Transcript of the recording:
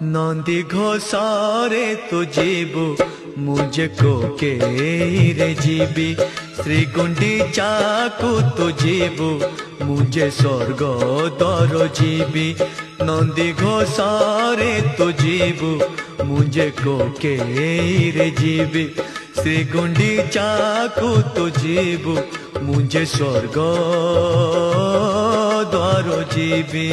नंदी घोषारे तो जीवु मुझको के रे जीवी श्री गुंडीचा को तो जीवु मुझे स्वर्ग दर जीवी नंदी घोषारे तो जीवु मुझे को के रे जीवी श्री गुंडीचा को तो जीवु मुझे स्वर्ग द्वार जीवी।